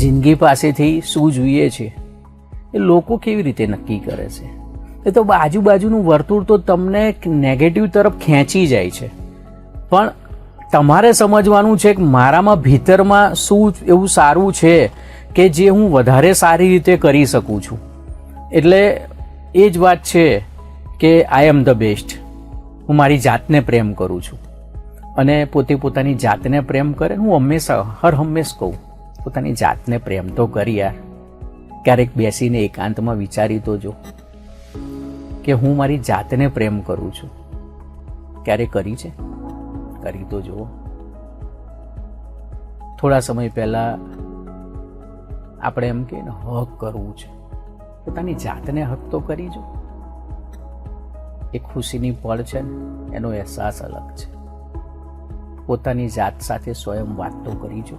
જિંદગી પાસેથી શું જોઈએ છે એ લોકો કેવી રીતે નક્કી કરે છે? એ તો આજુબાજુનું વર્તુળ તો તમને નેગેટિવ તરફ ખેંચી જાય છે, પણ તમારે સમજવાનું છે કે મારામાં ભીતરમાં શું એવું સારું છે કે જે હું વધારે સારી રીતે કરી શકું છું. એટલે એ જ વાત છે કે આઈ એમ ધ બેસ્ટ. હું મારી જાતને પ્રેમ કરું છું, અને પોતે પોતાની જાતને પ્રેમ કરે. હું હર હંમેશ કહું, પોતાની જાતને પ્રેમ તો કરી યાર. ક્યારેક બેસીને એકાંતમાં વિચારી તો જો કે હું મારી જાતને પ્રેમ કરું છું. ક્યારે કરી છે? કરી તો જુઓ. થોડા સમય પહેલા આપણે એમ કે હક કરવું છે, પોતાની જાતને હક તો કરી જો. એ ખુશીની પળ છે ને, એનો અહેસાસ અલગ છે. પોતાની જાત સાથે સ્વયં વાત તો કરી જો.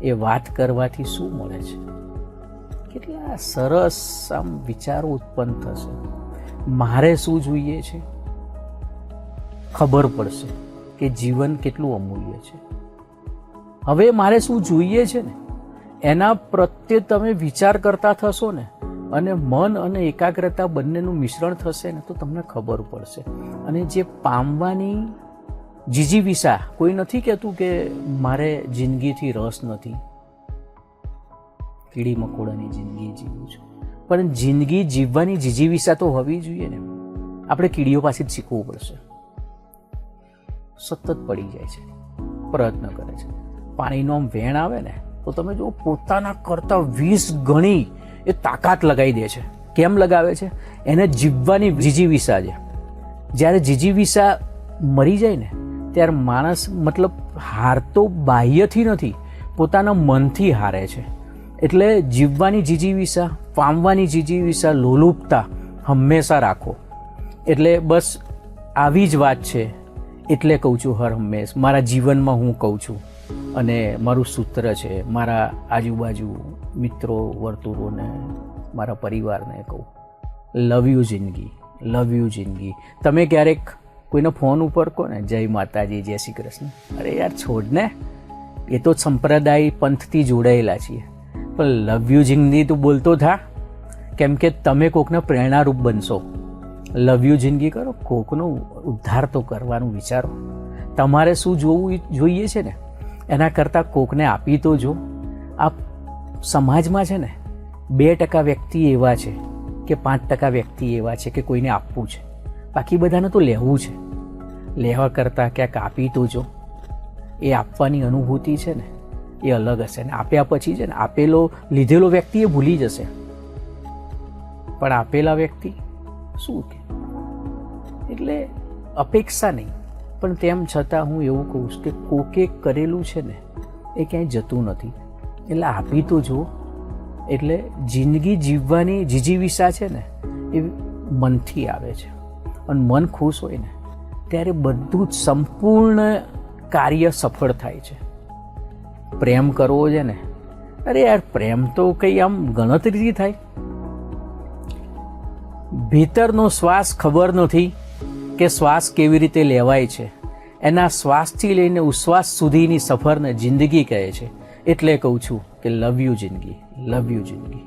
એ વાત કરવાથી શું મળે છે? કેટલા સરસ આમ વિચારો ઉત્પન્ન થશે. મારે શું જોઈએ છે ખબર પડશે કે જીવન કેટલું અમૂલ્ય છે. હવે મારે શું જોઈએ છે ને એના પ્રત્યે તમે વિચાર કરતા થશો ને, અને મન અને એકાગ્રતા બંનેનું મિશ્રણ થશે ને, તો તમને ખબર પડશે. અને જે પામવાની જીજીવિષા, કોઈ નથી કહેતું કે મારે જિંદગીથી રસ નથી, કીડી મકોડાની જિંદગી જીવું છું, પણ જિંદગી જીવવાની જીજીવિષા તો હોવી જોઈએ ને. આપણે કીડીઓ પાસે જ શીખવું પડશે. સતત પડી જાય છે, પ્રયત્ન કરે છે. પાણીનો આમ વેણ આવે ને તો તમે જો પોતાના કરતાં 20 ગણી એ તાકાત લગાવી દે છે. કેમ લગાવે છે? એને જીવવાની જીજીવિષા છે. જ્યારે જીજીવિષા મરી જાય ને ત્યારે માણસ મતલબ હારતો બાહ્યથી નથી, પોતાના મનથી હારે છે. એટલે જીવવાની જીજીવિષા, પામવાની જીજીવિષા, લોલુપતા હંમેશા રાખો. એટલે બસ આવી જ વાત છે. એટલે કહું છું હર હંમેશ મારા જીવનમાં હું કહું છું, અને મારું સૂત્ર છે. મારા આજુબાજુ મિત્રો વર્તુળોને, મારા પરિવારને કહું, લવ યુ જિંદગી, લવ યુ જિંદગી. તમે ક્યારેક કોઈનો ફોન ઉપર કહો ને જય માતાજી, જય શ્રી કૃષ્ણ, અરે યાર છોડ ને, એ તો સંપ્રદાય પંથથી જોડાયેલા છીએ, પણ લવ યુ જિંદગી તું બોલતો થા. કેમ કે તમે કોકને પ્રેરણારૂપ બનશો. લવ યુ જિંદગી કરો, કોકનો ઉદ્ધાર તો કરવાનું વિચારો. તમારે શું જોવું જોઈએ છે ને એના કરતાં કોકને આપી તો જો. આ સમાજમાં છે ને 2% વ્યક્તિ એવા છે કે 5% વ્યક્તિ એવા છે કે કોઈને આપવું છે, બાકી બધાને તો લેવું છે. લેવા કરતાં ક્યાંક આપી તો જો. એ આપવાની અનુભૂતિ છે ને એ અલગ હશે. ને આપ્યા પછી છે ને આપેલો લીધેલો વ્યક્તિ એ ભૂલી જશે, પણ આપેલા વ્યક્તિ શું કે. એટલે અપેક્ષા નહીં, પણ તેમ છતાં હું એવું કહું છું કે કોકે કરેલું છે ને એ ક્યાંય જતું નથી. એટલે આપી તો જો. એટલે જિંદગી જીવવાની જીજીવિષા છે ને એ મનથી આવે છે, અને મન ખુશ હોય ને ત્યારે બધું જ સંપૂર્ણ કાર્ય સફળ થાય છે. પ્રેમ કરવો છે ને, અરે યાર પ્રેમ તો કંઈ આમ ગણતરીથી થાય. ભીતરનો શ્વાસ ખબર નથી કે શ્વાસ કેવી રીતે લેવાય છે. એના શ્વાસથી લઈને ઉશ્વાસ સુધીની સફરને જિંદગી કહે છે. એટલે કહું છું કે લવ યુ જિંદગી, લવ યુ જિંદગી.